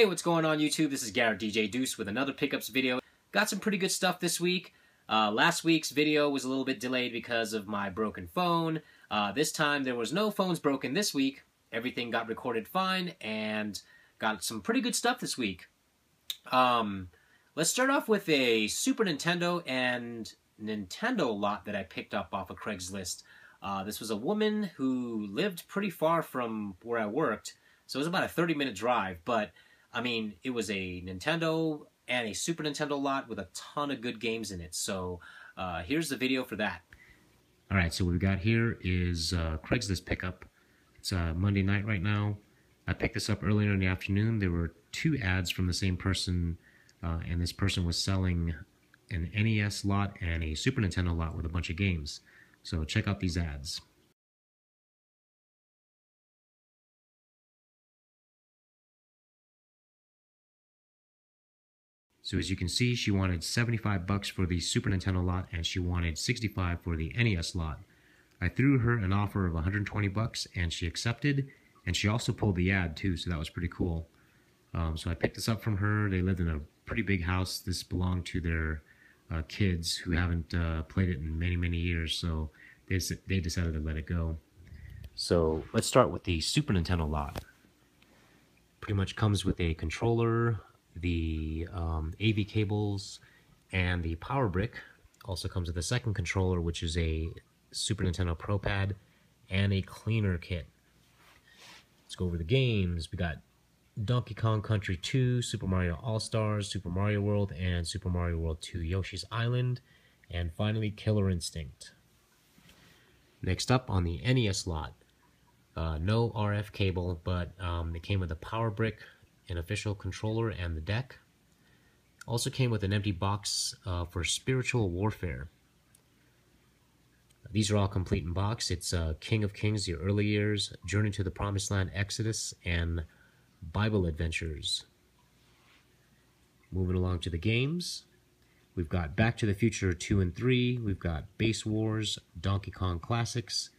Hey, what's going on YouTube? This is Garrett DJ Deuce with another pickups video. Got some pretty good stuff this week. Last week's video was a little bit delayed because of my broken phone. This time there was no phones broken this week. Everything got recorded fine and got some pretty good stuff this week. Let's start off with a Super Nintendo and Nintendo lot that I picked up off of Craigslist. This was a woman who lived pretty far from where I worked, so it was about a 30-minute drive, but I mean, it was a Nintendo and a Super Nintendo lot with a ton of good games in it, so here's the video for that. Alright, so what we got here is Craigslist pickup. It's Monday night right now. I picked this up earlier in the afternoon. There were two ads from the same person, and this person was selling an NES lot and a Super Nintendo lot with a bunch of games. So check out these ads. So as you can see, she wanted $75 for the Super Nintendo lot and she wanted $65 for the NES lot. I threw her an offer of $120 and she accepted, and she also pulled the ad too, so that was pretty cool. So I picked this up from her. They lived in a pretty big house. This belonged to their kids who haven't played it in many years, so they decided to let it go. So let's start with the Super Nintendo lot. Pretty much comes with a controller, the AV cables, and the power brick. Also comes with a second controller, which is a Super Nintendo Pro Pad, and a cleaner kit. Let's go over the games. We got Donkey Kong Country 2, Super Mario All-Stars, Super Mario World, and Super Mario World 2 Yoshi's Island, and finally Killer Instinct. Next up on the NES lot, no RF cable, but it came with a power brick, an official controller, and the deck. Also came with an empty box for Spiritual Warfare. These are all complete in box. It's King of Kings, The Early Years, Journey to the Promised Land, Exodus, and Bible Adventures. Moving along to the games, we've got Back to the Future 2 and 3, we've got Base Wars, Donkey Kong Classics,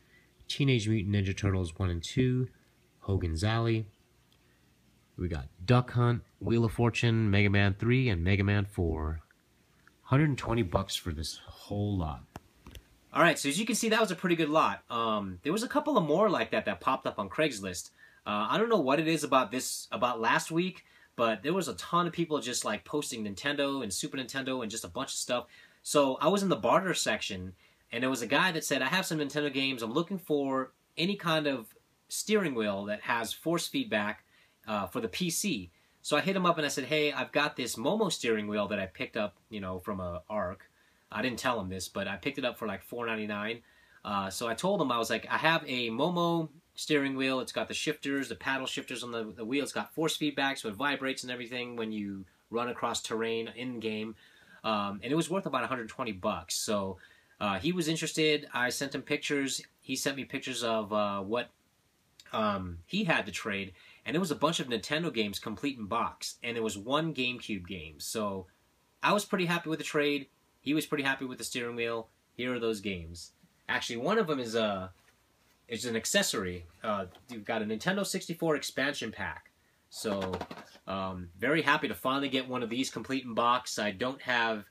Teenage Mutant Ninja Turtles 1 and 2, Hogan's Alley. We got Duck Hunt, Wheel of Fortune, Mega Man 3, and Mega Man 4. $120 for this whole lot. Alright, so as you can see, that was a pretty good lot. There was a couple of more like that popped up on Craigslist. I don't know what it is about last week, but there was a ton of people just like posting Nintendo and Super Nintendo and just a bunch of stuff. So I was in the barter section, and there was a guy that said, I have some Nintendo games. I'm looking for any kind of steering wheel that has force feedback for the PC. So I hit him up and I said, hey, I've got this Momo steering wheel that I picked up, from a ARC. I didn't tell him this, but I picked it up for like $4.99. So I told him, I was like, I have a Momo steering wheel. It's got the shifters, the paddle shifters on the wheel. It's got force feedback, so it vibrates and everything when you run across terrain in-game. And it was worth about $120. So he was interested. I sent him pictures. He sent me pictures of what he had to trade. And it was a bunch of Nintendo games complete in box. And it was one GameCube game. So I was pretty happy with the trade. He was pretty happy with the steering wheel. Here are those games. Actually, one of them is an accessory. You've got a Nintendo 64 expansion pack. So, very happy to finally get one of these complete in box. I don't have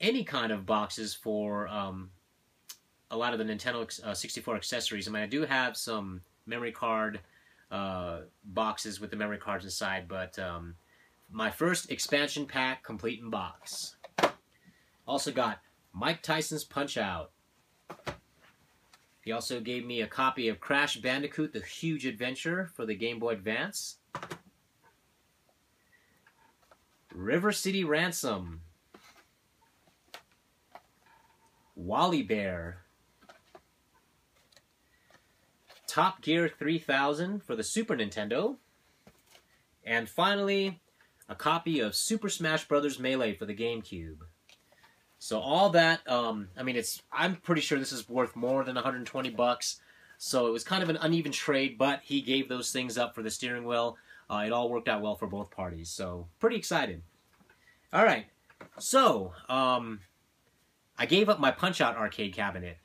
any kind of boxes for a lot of the Nintendo 64 accessories. I mean, I do have some memory card boxes with the memory cards inside, but my first expansion pack complete in box. Also got Mike Tyson's Punch-Out! He also gave me a copy of Crash Bandicoot: The Huge Adventure for the Game Boy Advance. River City Ransom. Wally Bear. Top Gear 3000 for the Super Nintendo. And finally, a copy of Super Smash Bros. Melee for the GameCube. So all that, I mean, I'm pretty sure this is worth more than $120. So it was kind of an uneven trade, but he gave those things up for the steering wheel. It all worked out well for both parties, so pretty excited. All right, so I gave up my Punch-Out arcade cabinet.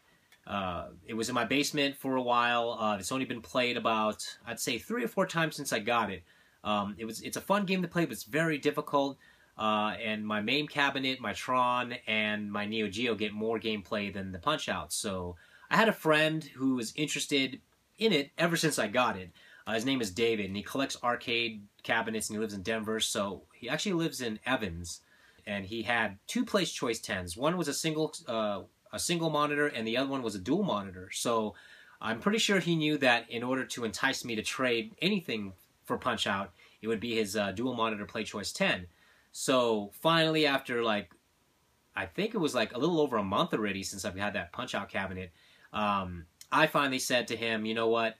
It was in my basement for a while. It's only been played about, I'd say, 3 or 4 times since I got it. It's a fun game to play, but it's very difficult. And my MAME cabinet, my Tron, and my Neo Geo get more gameplay than the Punch-Out. So I had a friend who was interested in it ever since I got it. His name is David, and he collects arcade cabinets, and he lives in Denver. So he actually lives in Evans, and he had two Place Choice 10s. One was a single monitor, and the other one was a dual monitor. So I'm pretty sure he knew that in order to entice me to trade anything for Punch-Out, it would be his dual monitor Play Choice 10. So finally, after like, I think it was like a little over a month already since I've had that Punch-Out cabinet, I finally said to him, you know what,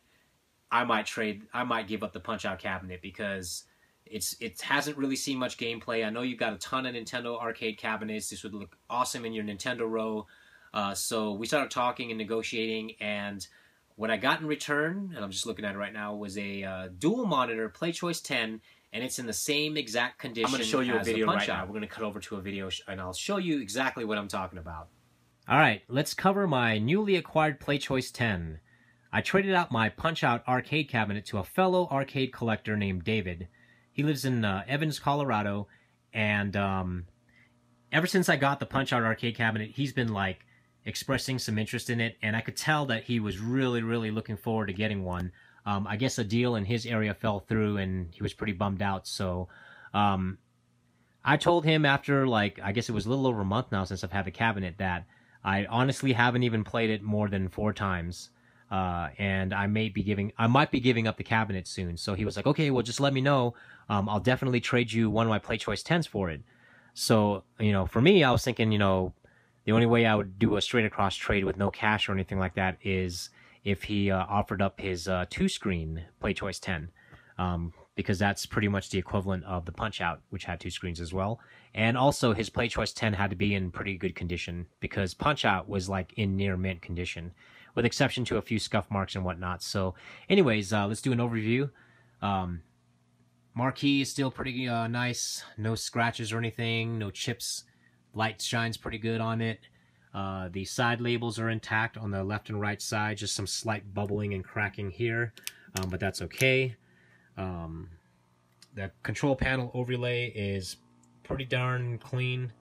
I might give up the Punch-Out cabinet because it hasn't really seen much gameplay. I know you've got a ton of Nintendo arcade cabinets. This would look awesome in your Nintendo row. So we started talking and negotiating, and what I got in return, and I'm just looking at it right now, was a dual monitor Play Choice 10, and it's in the same exact condition. I'm going to show you a video right now. We're going to cut over to a video, and I'll show you exactly what I'm talking about. All right, let's cover my newly acquired Play Choice 10. I traded out my Punch-Out arcade cabinet to a fellow arcade collector named David. He lives in Evans, Colorado, and ever since I got the Punch-Out arcade cabinet, he's been like expressing some interest in it, and I could tell that he was really, really looking forward to getting one. I guess a deal in his area fell through, and he was pretty bummed out, so I told him after, like, I guess it was a little over a month now since I've had the cabinet, that I honestly haven't even played it more than 4 times. And I might be giving up the cabinet soon. So he was like, okay, well, just let me know. I'll definitely trade you one of my Play Choice 10s for it. So, you know, for me, I was thinking, you know, the only way I would do a straight across trade with no cash or anything like that is if he offered up his 2-screen Play Choice 10. Because that's pretty much the equivalent of the Punch-Out, which had 2 screens as well. And also, his Play Choice 10 had to be in pretty good condition, because Punch-Out was like in near mint condition, with exception to a few scuff marks and whatnot. So anyways, let's do an overview. Marquee is still pretty nice. No scratches or anything, no chips. Light shines pretty good on it. The side labels are intact on the left and right side, just some slight bubbling and cracking here, but that's okay. The control panel overlay is pretty darn clean.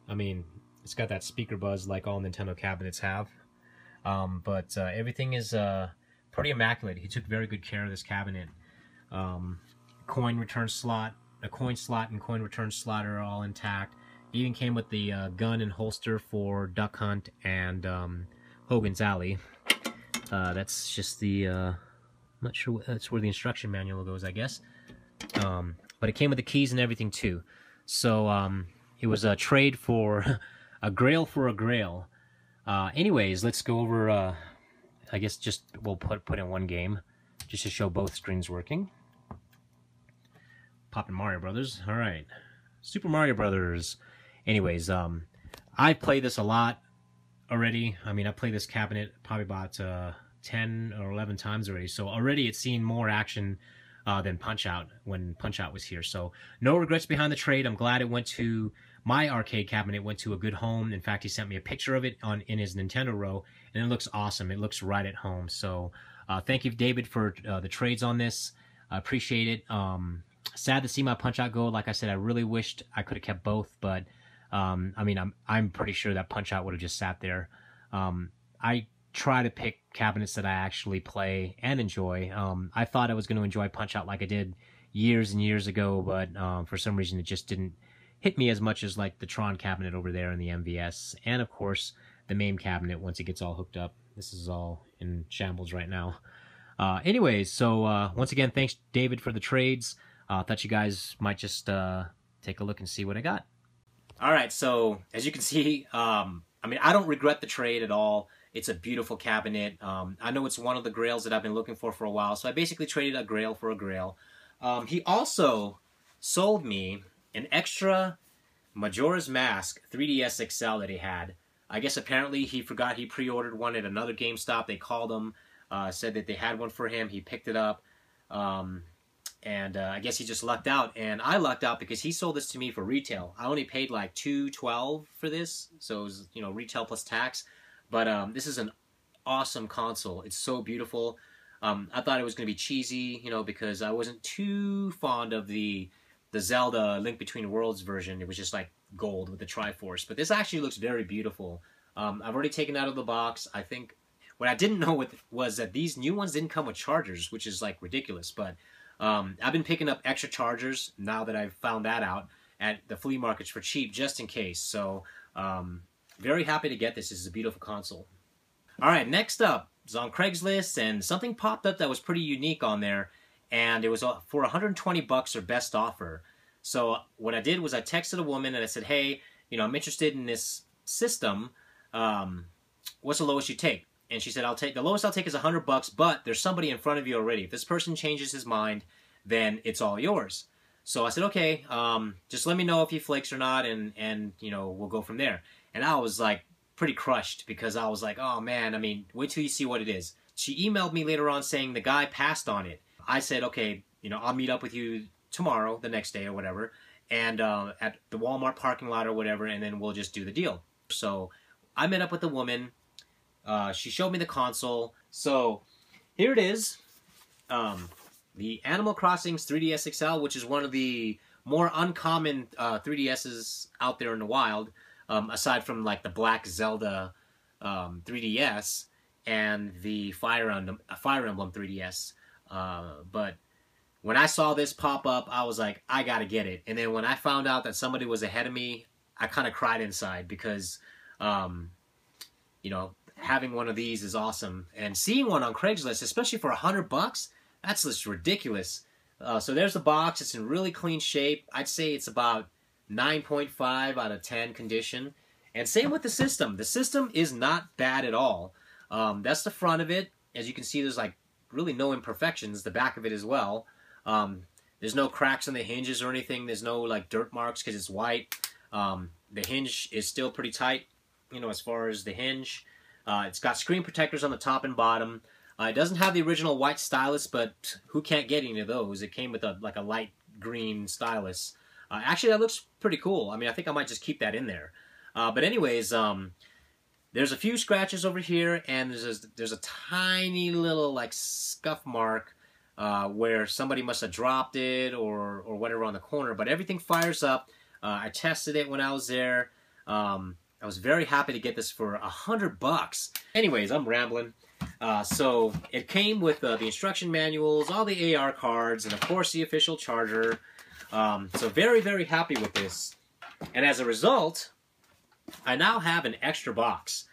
I mean, it's got that speaker buzz like all Nintendo cabinets have. But everything is pretty immaculate. He took very good care of this cabinet. Coin return slot, a coin slot and coin return slot are all intact. It even came with the gun and holster for Duck Hunt and Hogan's Alley. That's just the, I'm not sure, that's where the instruction manual goes, I guess. But it came with the keys and everything too. So it was a trade for a grail for a grail. Anyways, let's go over, I guess just we'll put in one game just to show both screens working. Poppin' Mario Brothers. All right. Super Mario Brothers. Anyways, I played this a lot already. I mean, I played this cabinet probably about 10 or 11 times already. So already it's seen more action than Punch-Out when Punch-Out was here. So no regrets behind the trade. I'm glad it went to my arcade cabinet, went to a good home. In fact, he sent me a picture of it in his Nintendo row, and it looks awesome. It looks right at home. So thank you, David, for the trades on this. I appreciate it. Sad to see my Punch-Out go. Like I said, I really wished I could have kept both, but I mean, I'm pretty sure that Punch-Out would have just sat there. I try to pick cabinets that I actually play and enjoy. I thought I was going to enjoy Punch-Out like I did years and years ago, but for some reason it just didn't hit me as much as like the Tron cabinet over there in the MVS, and of course the MAME cabinet once it gets all hooked up. This is all in shambles right now. Anyways, so once again, thanks David for the trades. Thought you guys might just take a look and see what I got. All right, so as you can see, I mean, I don't regret the trade at all. It's a beautiful cabinet. I know it's one of the grails that I've been looking for a while, so I basically traded a grail for a grail. He also sold me an extra Majora's Mask 3DS XL that he had. I guess apparently he forgot he pre-ordered one at another GameStop. They called him, said that they had one for him. He picked it up, and I guess he just lucked out. And I lucked out because he sold this to me for retail. I only paid like $212 for this, so it was, you know, retail plus tax. But this is an awesome console. It's so beautiful. I thought it was going to be cheesy, you know, because I wasn't too fond of the Zelda Link Between Worlds version. It was just like gold with the Triforce. But this actually looks very beautiful. I've already taken it out of the box. I think what I didn't know was that these new ones didn't come with chargers, which is like ridiculous. But I've been picking up extra chargers now that I've found that out at the flea markets for cheap, just in case. So very happy to get this. This is a beautiful console. All right, next up is on Craigslist, and something popped up that was pretty unique on there, and it was for 120 bucks or best offer. So what I did was I texted a woman and I said, hey, you know, I'm interested in this system. What's the lowest you take? And she said, the lowest I'll take is 100 bucks, but there's somebody in front of you already. If this person changes his mind, then it's all yours. So I said, okay, just let me know if he flakes or not, and you know, we'll go from there. And I was like pretty crushed because I was like, oh man, I mean, wait till you see what it is. She emailed me later on saying the guy passed on it. I said, okay, you know, I'll meet up with you tomorrow, the next day or whatever, and at the Walmart parking lot or whatever, and then we'll just do the deal. So I met up with the woman. She showed me the console. So here it is. The Animal Crossing's 3DS XL, which is one of the more uncommon 3DSs out there in the wild, aside from like the Black Zelda 3DS and the Fire Emblem 3DS. But when I saw this pop up, I was like, I gotta get it. And then when I found out that somebody was ahead of me, I kind of cried inside because, you know, having one of these is awesome. And seeing one on Craigslist, especially for 100 bucks, that's just ridiculous. So there's the box. It's in really clean shape. I'd say it's about 9.5 out of 10 condition. And same with the system. The system is not bad at all. That's the front of it. As you can see, there's like really no imperfections. The back of it as well. There's no cracks on the hinges or anything. There's no like dirt marks because it's white. The hinge is still pretty tight, you know, as far as the hinge. It's got screen protectors on the top and bottom. It doesn't have the original white stylus, but who can't get any of those? It came with like a light green stylus. Actually, that looks pretty cool. I mean, I think I might just keep that in there. But anyways, there's a few scratches over here, and there's a tiny little like scuff mark where somebody must have dropped it or whatever on the corner. But everything fires up. I tested it when I was there. I was very happy to get this for 100 bucks. Anyways, I'm rambling. So it came with the instruction manuals, all the AR cards, and of course the official charger. So very, very happy with this. And as a result, I now have an extra box.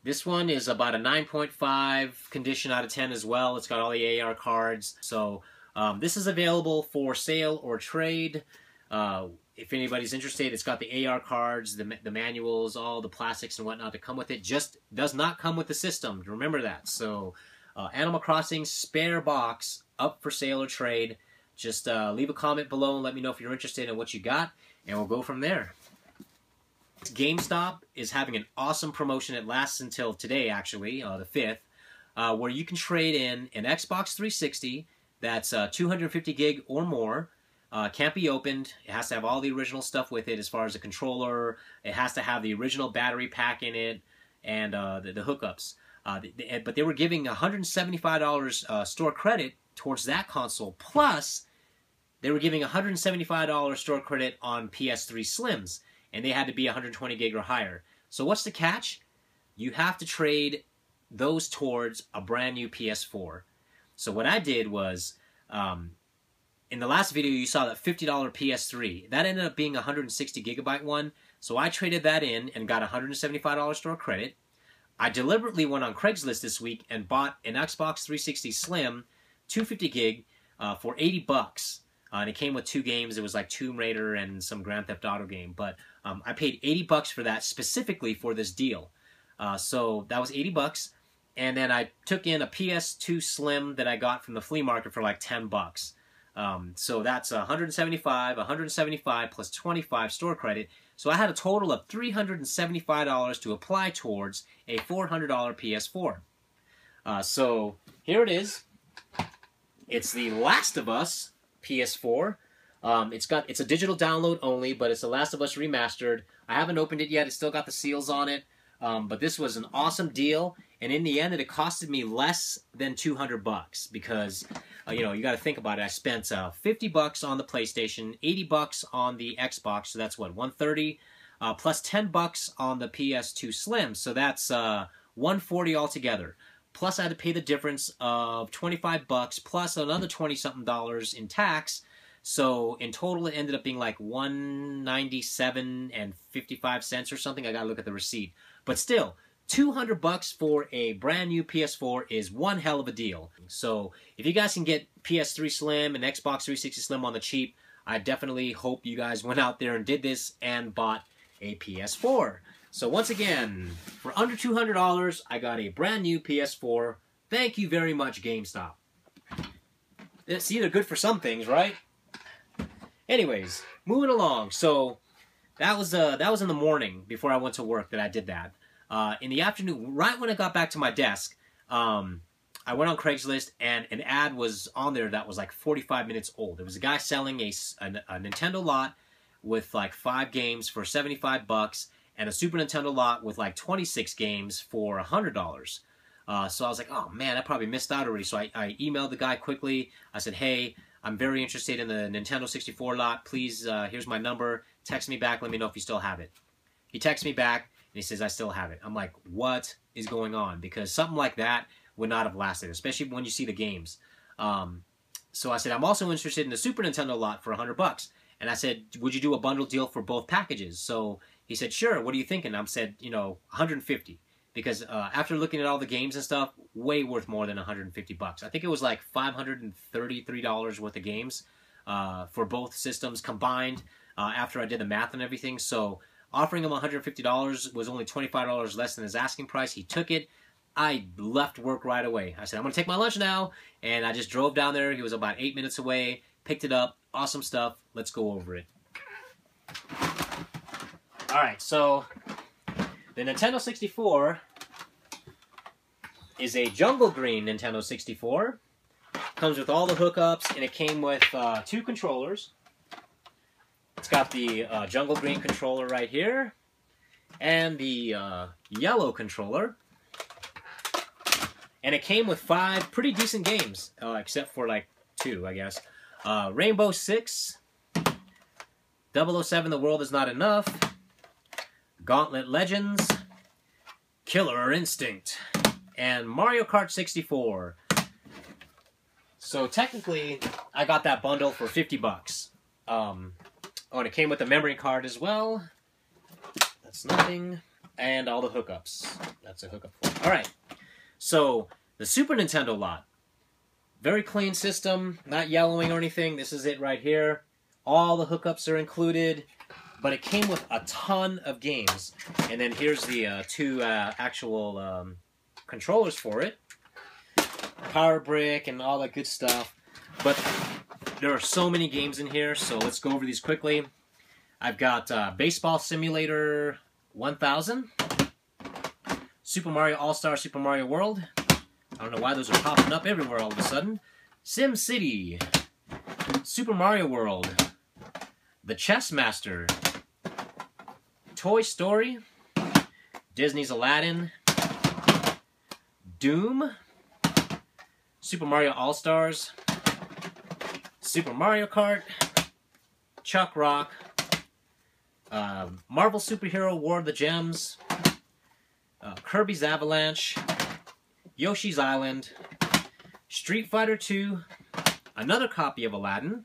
This one is about a 9.5 condition out of 10 as well. It's got all the AR cards. So this is available for sale or trade. If anybody's interested, it's got the AR cards, the manuals, all the plastics and whatnot to come with it. Just does not come with the system. Remember that. So Animal Crossing spare box up for sale or trade. Just leave a comment below and let me know if you're interested in what you got, and we'll go from there. GameStop is having an awesome promotion. It lasts until today, actually, the 5th, where you can trade in an Xbox 360 that's 250 gig or more. Can't be opened. It has to have all the original stuff with it as far as the controller. It has to have the original battery pack in it and the hookups. But they were giving $175 store credit towards that console. Plus, they were giving $175 store credit on PS3 Slims. And they had to be 120 gig or higher. So what's the catch? You have to trade those towards a brand new PS4. So what I did was... in the last video, you saw that $50 PS3. That ended up being a 160 gigabyte one, so I traded that in and got $175 store credit. I deliberately went on Craigslist this week and bought an Xbox 360 Slim 250 gig for 80 bucks. And it came with 2 games. It was like Tomb Raider and some Grand Theft Auto game. But I paid 80 bucks for that specifically for this deal. So that was 80 bucks. And then I took in a PS2 Slim that I got from the flea market for like 10 bucks. So that's 175 plus 25 store credit. So I had a total of $375 to apply towards a $400 PS4. So here it is. It's the Last of Us PS4. It's a digital download only, but it's the Last of Us remastered. I haven't opened it yet. It's still got the seals on it. But this was an awesome deal, and in the end, it costed me less than $200 because, you know, you got to think about it. I spent $50 on the PlayStation, $80 on the Xbox, so that's what, $130, plus $10 on the PS2 Slim, so that's $140 altogether. Plus, I had to pay the difference of $25 plus another $20-something in tax. So in total, it ended up being like $197.55 or something. I gotta look at the receipt, but still, $200 for a brand new PS4 is one hell of a deal. So if you guys can get PS3 Slim and Xbox 360 Slim on the cheap, I definitely hope you guys went out there and did this and bought a PS4. So once again, for under $200, I got a brand new PS4. Thank you very much, GameStop. It's either good for some things, right? Anyways, moving along. So that was in the morning before I went to work that I did that. In the afternoon, right when I got back to my desk, I went on Craigslist and an ad was on there that was like 45 minutes old. There was a guy selling a Nintendo lot with like 5 games for $75 and a Super Nintendo lot with like 26 games for $100. So I was like, oh man, I probably missed out already. So I emailed the guy quickly. I said, hey, I'm very interested in the Nintendo 64 lot. Please, here's my number. Text me back. Let me know if you still have it. He texts me back, and he says, I still have it. I'm like, what is going on? Because something like that would not have lasted, especially when you see the games. So I said, I'm also interested in the Super Nintendo lot for $100. And I said, would you do a bundle deal for both packages? So he said, sure. What are you thinking? I said, you know, $150. Because after looking at all the games and stuff, way worth more than $150. I think it was like $533 worth of games for both systems combined after I did the math and everything. So offering him $150 was only $25 less than his asking price. He took it. I left work right away. I said, I'm going to take my lunch now. And I just drove down there. He was about 8 minutes away. Picked it up. Awesome stuff. Let's go over it. All right, so the Nintendo 64 is a jungle green Nintendo 64. Comes with all the hookups, and it came with 2 controllers. It's got the jungle green controller right here, and the yellow controller. And it came with 5 pretty decent games, except for like 2, I guess. Rainbow Six, 007 The World Is Not Enough, Gauntlet Legends, Killer Instinct, and Mario Kart 64. So technically, I got that bundle for $50. Oh, and it came with a memory card as well. That's nothing. And all the hookups. That's a hookup for it. Alright, so the Super Nintendo lot. Very clean system, not yellowing or anything. This is it right here. All the hookups are included. But it came with a ton of games. And then here's the 2 actual controllers for it. Power brick and all that good stuff. But there are so many games in here, so let's go over these quickly. I've got Baseball Simulator 1000. Super Mario All-Star Super Mario World. I don't know why those are popping up everywhere all of a sudden. Sim City. Super Mario World. The Chess Master. Toy Story, Disney's Aladdin, Doom, Super Mario All-Stars, Super Mario Kart, Chuck Rock, Marvel Superhero War of the Gems, Kirby's Avalanche, Yoshi's Island, Street Fighter 2, another copy of Aladdin,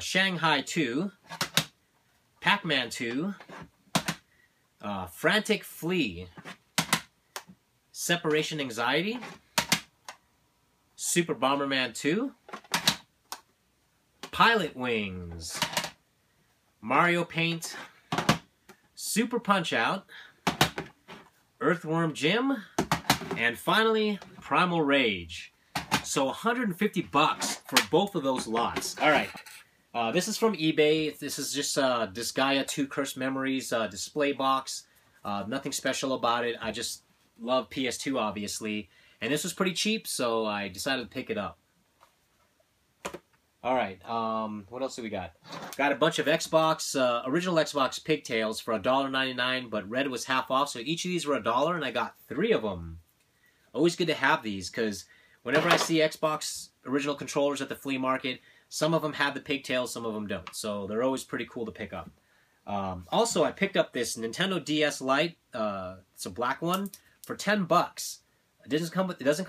Shanghai 2, Pac-Man 2, Frantic Flea, Separation Anxiety, Super Bomberman 2, Pilot Wings, Mario Paint, Super Punch-Out, Earthworm Jim, and finally, Primal Rage. So $150 for both of those lots. All right. This is from eBay. This is just Disgaea 2 Cursed Memories display box. Nothing special about it. I just love PS2, obviously. And this was pretty cheap, so I decided to pick it up. All right. What else do we got? Got a bunch of Xbox original Xbox pigtails for $1.99, but red was half off, so each of these were $1, and I got 3 of them. Always good to have these because whenever I see Xbox original controllers at the flea market, some of them have the pigtails, some of them don't. So they're always pretty cool to pick up. Also, I picked up this Nintendo DS Lite. It's a black one for $10. It doesn't come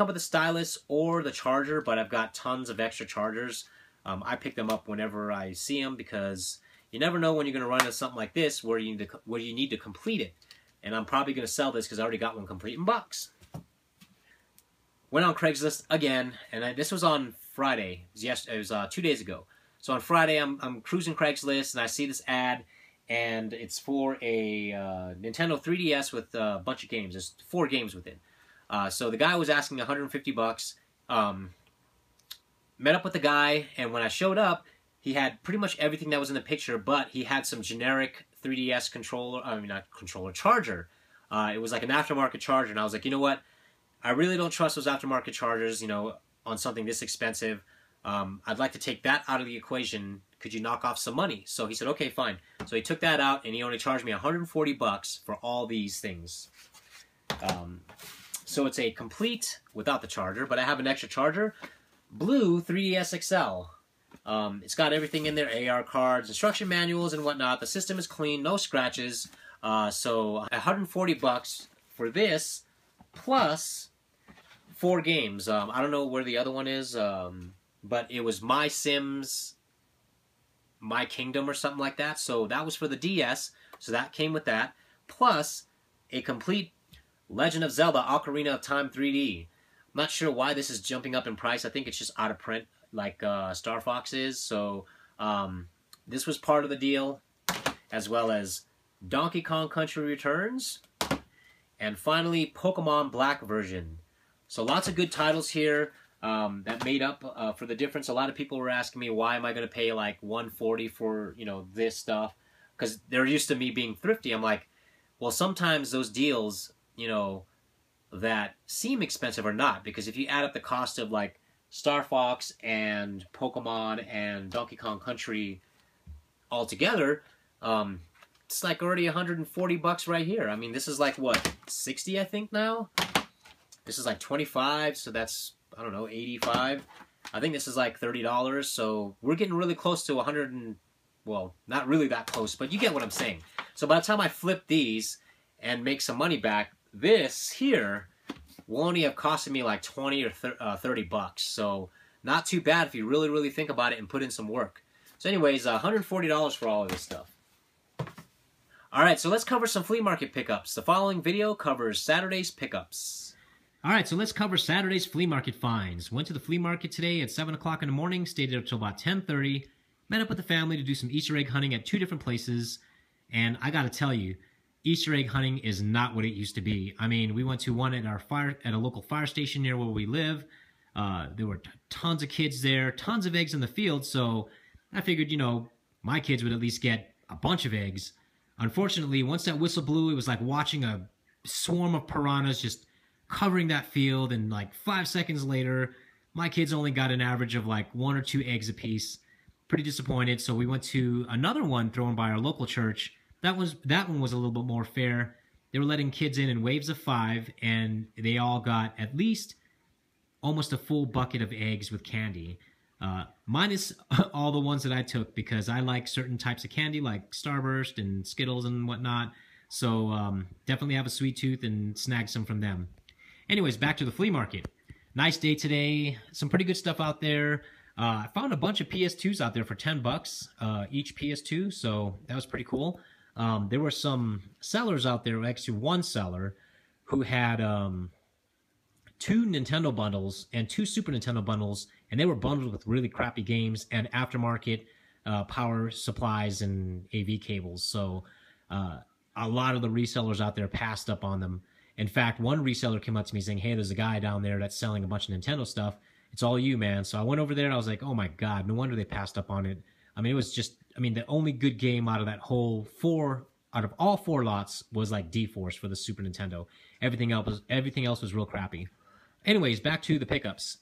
with the stylus or the charger, but I've got tons of extra chargers. I pick them up whenever I see them because you never know when you're going to run into something like this where you need to complete it. And I'm probably going to sell this because I already got one complete in box. Went on Craigslist again, and this was on Friday. It was 2 days ago. So on Friday, I'm cruising Craigslist, and I see this ad, and it's for a Nintendo 3DS with a bunch of games. There's 4 games with it. So the guy was asking $150. Met up with the guy, and when I showed up, he had pretty much everything that was in the picture, but he had some generic 3DS controller, not controller, charger. It was like an aftermarket charger, and I was like, you know what? I really don't trust those aftermarket chargers, on something this expensive. I'd like to take that out of the equation. Could you knock off some money? So he said, okay, fine. So he took that out, and he only charged me $140 for all these things. So it's a complete, without the charger, but I have an extra charger. Blue 3DS XL. It's got everything in there, AR cards, instruction manuals, and whatnot. The system is clean, no scratches. So $140 for this, plus 4 games. I don't know where the other one is, but it was My Sims, My Kingdom, or something like that. So that was for the DS, so that came with that, plus a complete Legend of Zelda Ocarina of Time 3D. I'm not sure why this is jumping up in price. I think it's just out of print, like Star Fox is. So this was part of the deal, as well as Donkey Kong Country Returns, and finally Pokemon Black version. So lots of good titles here that made up for the difference. A lot of people were asking me, why am I going to pay like $140 for this stuff? Because they're used to me being thrifty. I'm like, well, sometimes those deals, that seem expensive or not, because if you add up the cost of like Star Fox and Pokemon and Donkey Kong Country all together, it's like already $140 right here. I mean, this is like what, 60 I think now? This is like 25, so that's, I don't know, 85. I think this is like $30, so we're getting really close to 100 and, well, not really that close, but you get what I'm saying. So by the time I flip these and make some money back, this here will only have costed me like 20 or 30 bucks. So not too bad if you really, really think about it and put in some work. So anyways, $140 for all of this stuff. Alright, so let's cover some flea market pickups. The following video covers Saturday's pickups. Alright, so let's cover Saturday's flea market finds. Went to the flea market today at 7 o'clock in the morning, stayed there until about 10:30. Met up with the family to do some Easter egg hunting at 2 different places. And I gotta tell you, Easter egg hunting is not what it used to be. I mean, we went to one at a local fire station near where we live. There were tons of kids there, tons of eggs in the field, so I figured, my kids would at least get a bunch of eggs. Unfortunately, once that whistle blew, it was like watching a swarm of piranhas just covering that field, and like 5 seconds later, my kids only got an average of like 1 or 2 eggs apiece. Pretty disappointed, so we went to another one thrown by our local church. That one was a little bit more fair. They were letting kids in waves of 5, and they all got at least almost a full bucket of eggs with candy. Minus all the ones that I took, because I like certain types of candy like Starburst and Skittles and whatnot. So definitely have a sweet tooth and snag some from them. Anyways, back to the flea market. Nice day today. Some pretty good stuff out there. I found a bunch of PS2s out there for $10 each PS2, so that was pretty cool. There were some sellers out there, actually one seller, who had 2 Nintendo bundles and 2 Super Nintendo bundles, and they were bundled with really crappy games and aftermarket power supplies and AV cables. So a lot of the resellers out there passed up on them. In fact, one reseller came up to me saying, hey, there's a guy down there that's selling a bunch of Nintendo stuff. It's all you, man. So I went over there and I was like, oh my God, no wonder they passed up on it. I mean, it was just, the only good game out of that whole out of all 4 lots was like D-Force for the Super Nintendo. Everything else was real crappy. Anyways, back to the pickups.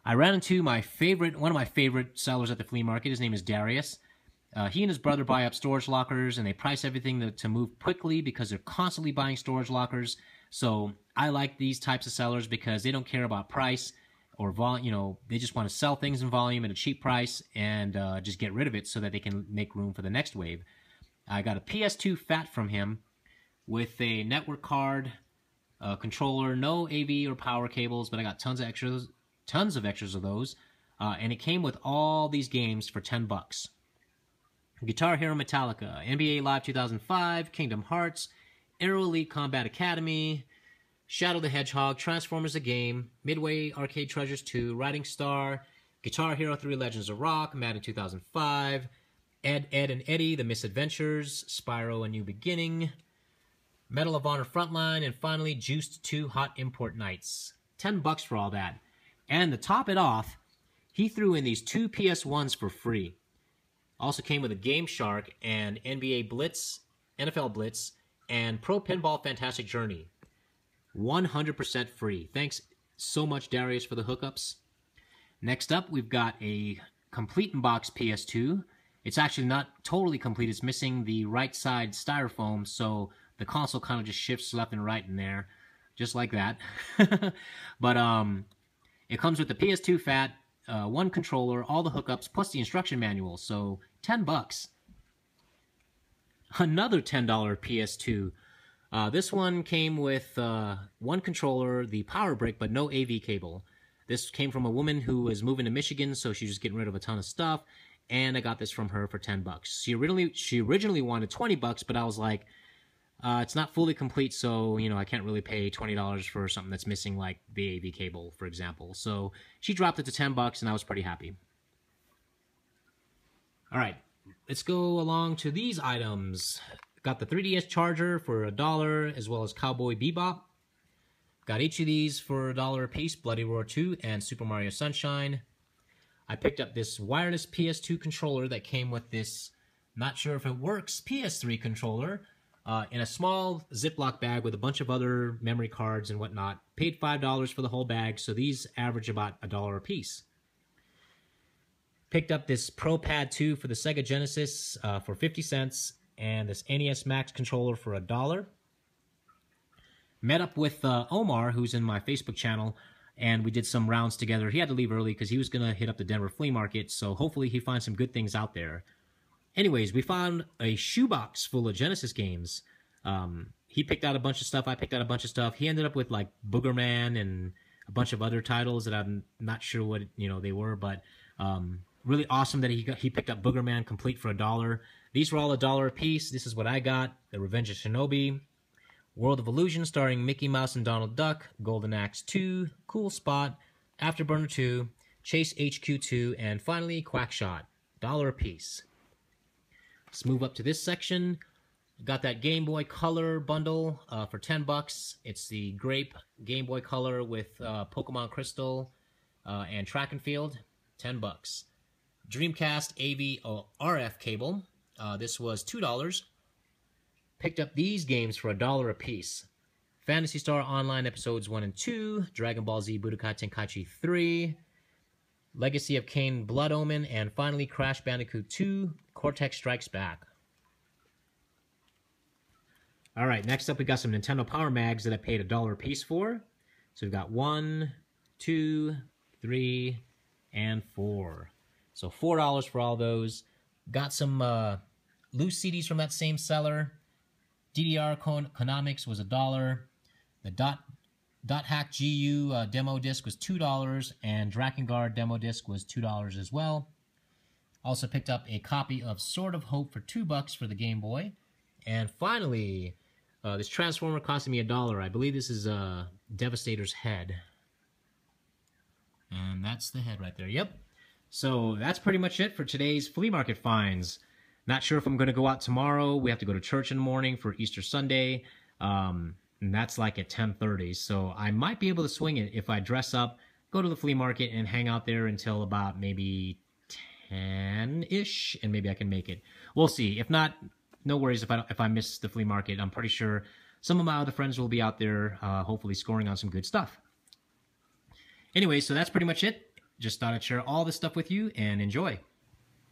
I ran into one of my favorite sellers at the flea market. His name is Darius. He and his brother buy up storage lockers, and they price everything to move quickly because they're constantly buying storage lockers. So I like these types of sellers because they don't care about price or volume. You know, they just want to sell things in volume at a cheap price and just get rid of it so that they can make room for the next wave. I got a PS2 Fat from him with a network card, controller, no AV or power cables, but I got tons of extras of those, and it came with all these games for $10. Guitar Hero Metallica, NBA Live 2005, Kingdom Hearts, Aero Elite Combat Academy, Shadow the Hedgehog, Transformers the Game, Midway Arcade Treasures 2, Riding Star, Guitar Hero 3 Legends of Rock, Madden 2005, Ed, and Eddie, The Misadventures, Spyro A New Beginning, Medal of Honor Frontline, and finally Juiced 2 Hot Import Nights. $10 for all that. And to top it off, he threw in these 2 PS1s for free. Also came with a Game Shark and NBA Blitz, NFL Blitz, and Pro Pinball Fantastic Journey. 100% free. Thanks so much, Darius, for the hookups. Next up, we've got a complete in-box PS2. It's actually not totally complete. It's missing the right side styrofoam, so the console kind of just shifts left and right in there, just like that. But it comes with the PS2 Fat, 1 controller, all the hookups, plus the instruction manual, so $10. Another $10 PS2. This one came with 1 controller, the power brick, but no AV cable. This came from a woman who was moving to Michigan, so she was getting rid of a ton of stuff, and I got this from her for $10. She originally wanted $20, but I was like, it's not fully complete, so, you know, I can't really pay $20 for something that's missing, like the AV cable, for example. So she dropped it to $10, and I was pretty happy. All right, let's go along to these items. Got the 3DS charger for $1, as well as Cowboy Bebop. Got each of these for $1 a piece, Bloody Roar 2 and Super Mario Sunshine. I picked up this wireless PS2 controller that came with this, not sure if it works, PS3 controller, in a small Ziploc bag with a bunch of other memory cards and whatnot. Paid $5 for the whole bag, so these average about $1 a piece. Picked up this Pro Pad 2 for the Sega Genesis for 50 cents, and this NES Max controller for $1. Met up with Omar, who's in my Facebook channel, and we did some rounds together. He had to leave early because he was going to hit up the Denver flea market, so hopefully he finds some good things out there. Anyways, we found a shoebox full of Genesis games. He picked out a bunch of stuff. I picked out a bunch of stuff. He ended up with like Booger Man and a bunch of other titles that I'm not sure what they were, but really awesome that he picked up Booger Man complete for $1. These were all $1 a piece. This is what I got: The Revenge of Shinobi, World of Illusion starring Mickey Mouse and Donald Duck, Golden Axe 2, Cool Spot, Afterburner 2, Chase HQ 2, and finally Quackshot. $1 a piece. Let's move up to this section. Got that Game Boy Color bundle for $10. It's the Grape Game Boy Color with Pokemon Crystal and Track and Field. $10. Dreamcast AV RF cable. This was $2. Picked up these games for $1 a piece. Phantasy Star Online Episodes 1 and 2, Dragon Ball Z Budokai Tenkaichi 3, Legacy of Kain Blood Omen, and finally Crash Bandicoot 2, Cortex Strikes Back. Alright, next up we got some Nintendo Power Mags that I paid $1 a piece for. So we've got 1, 2, 3, and 4. So $4 for all those. Got some loose CDs from that same seller. DDR Konamics was $1. The Dot Hack GU demo disc was $2, and Drakengard demo disc was $2 as well. Also picked up a copy of Sword of Hope for $2 for the Game Boy. And finally, this Transformer costing me $1. I believe this is Devastator's head. And that's the head right there. Yep. So that's pretty much it for today's flea market finds. Not sure if I'm going to go out tomorrow. We have to go to church in the morning for Easter Sunday. And that's like at 10:30. So I might be able to swing it if I dress up, go to the flea market, and hang out there until about maybe 10-ish, and maybe I can make it. We'll see. If not, no worries if I miss the flea market. I'm pretty sure some of my other friends will be out there, hopefully scoring on some good stuff. Anyway, so that's pretty much it. just thought I'd share all this stuff with you and enjoy.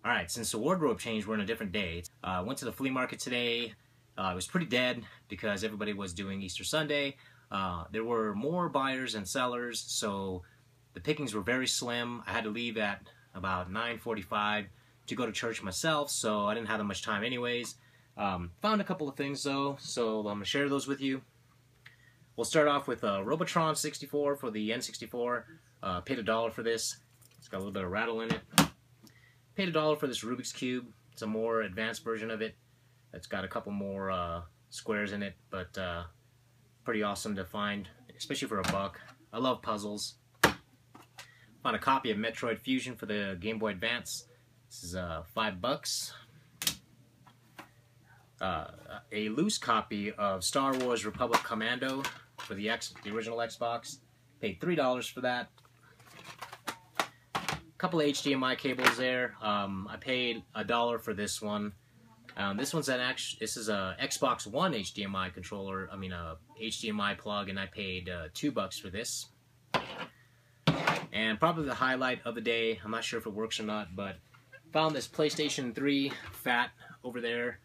All right, since the wardrobe change, we're in a different day. I went to the flea market today. It was pretty dead because everybody was doing Easter Sunday. There were more buyers than sellers, so the pickings were very slim. I had to leave at about 9:45 to go to church myself, so I didn't have that much time anyways. Found a couple of things though, so I'm going to share those with you. We'll start off with Robotron 64 for the N64. Paid $1 for this. It's got a little bit of rattle in it. Paid $1 for this Rubik's Cube. It's a more advanced version of it. It's got a couple more squares in it, but pretty awesome to find, especially for $1. I love puzzles. Found a copy of Metroid Fusion for the Game Boy Advance. This is $5. A loose copy of Star Wars Republic Commando for the original Xbox. Paid $3 for that. Couple of HDMI cables there. I paid $1 for this one. This one's this is a Xbox One HDMI controller. I mean a HDMI plug, and I paid $2 for this. And probably the highlight of the day. I'm not sure if it works or not, but found this PlayStation 3 Fat over there.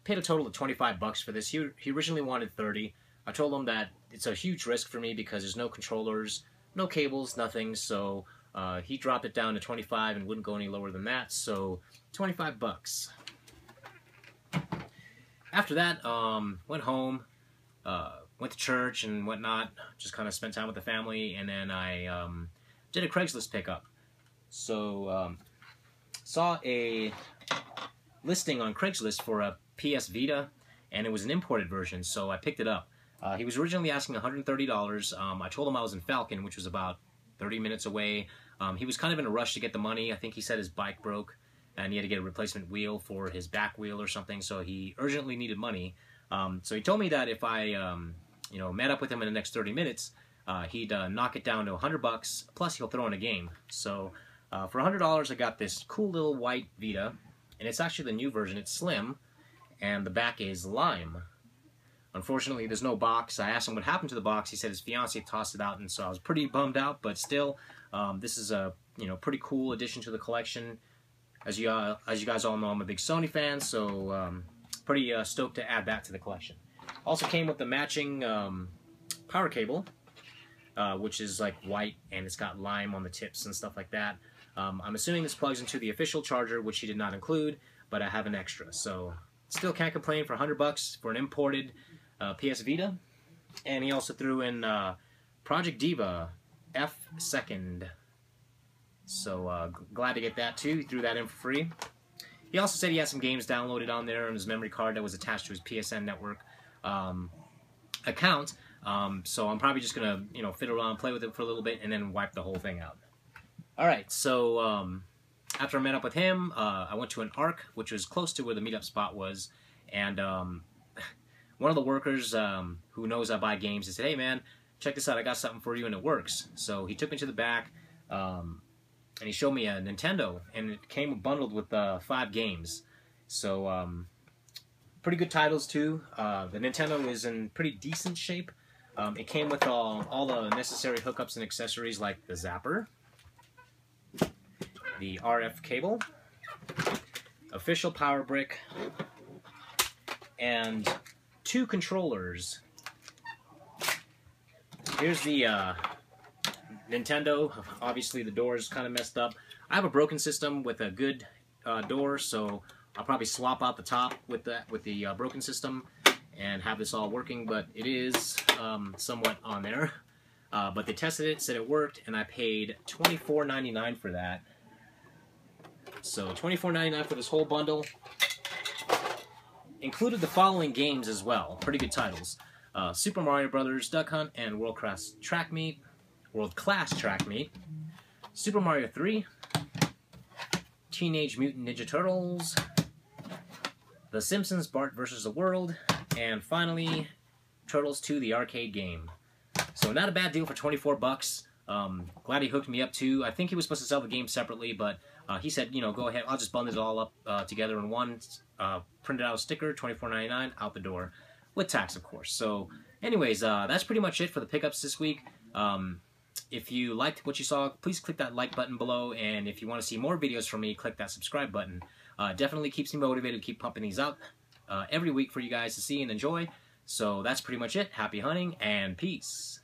Paid a total of $25 for this. He originally wanted $30. I told him that it's a huge risk for me because there's no controllers, no cables, nothing. So he dropped it down to $25 and wouldn't go any lower than that. So $25. After that, went home, went to church and whatnot. Just kind of spent time with the family, and then I did a Craigslist pickup. So saw a listing on Craigslist for a PS Vita, and it was an imported version, so I picked it up. He was originally asking $130. I told him I was in Falcon, which was about 30 minutes away. He was kind of in a rush to get the money. I think he said his bike broke, and he had to get a replacement wheel for his back wheel or something, so he urgently needed money. So he told me that if I met up with him in the next 30 minutes, he'd knock it down to $100, plus he'll throw in a game. So for $100, I got this cool little white Vita, and it's actually the new version. It's slim, and the back is lime. Unfortunately, there's no box. I asked him what happened to the box. He said his fiance tossed it out, and so I was pretty bummed out. But still, this is a pretty cool addition to the collection. As you guys all know, I'm a big Sony fan, so pretty stoked to add that to the collection. Also came with the matching power cable, which is like white, and it's got lime on the tips and stuff like that. I'm assuming this plugs into the official charger, which he did not include, but I have an extra. So still can't complain for $100 for an imported PS Vita. And he also threw in Project Diva F Second. So glad to get that too. He threw that in for free. He also said he had some games downloaded on there on his memory card that was attached to his PSN network account. So I'm probably just gonna fiddle around, play with it for a little bit, and then wipe the whole thing out. All right. So after I met up with him, I went to an ARC, which was close to where the meetup spot was, and one of the workers who knows I buy games, he said, "Hey man, check this out. I got something for you, and it works." So he took me to the back. And he showed me a Nintendo, and it came bundled with 5 games. So, pretty good titles, too. The Nintendo is in pretty decent shape. It came with all the necessary hookups and accessories, like the zapper, the RF cable, official power brick, and 2 controllers. Here's the Nintendo. Obviously the door is kind of messed up. I have a broken system with a good door, so I'll probably swap out the top with the broken system and have this all working, but it is somewhat on there. But they tested it, said it worked, and I paid $24.99 for that. So $24.99 for this whole bundle. Included the following games as well. Pretty good titles. Super Mario Brothers Duck Hunt and World Class Track Meet. Super Mario 3, Teenage Mutant Ninja Turtles, The Simpsons Bart vs. the World, and finally, Turtles 2, the arcade game. So not a bad deal for $24. Glad he hooked me up too. I think he was supposed to sell the game separately, but he said, go ahead, I'll just bundle it all up together in one, printed out a sticker, $24.99, out the door, with tax, of course. So anyways, that's pretty much it for the pickups this week. if you liked what you saw, please click that like button below, and if you want to see more videos from me, click that subscribe button. Definitely keeps me motivated to keep pumping these out every week for you guys to see and enjoy. So that's pretty much it. Happy hunting and peace.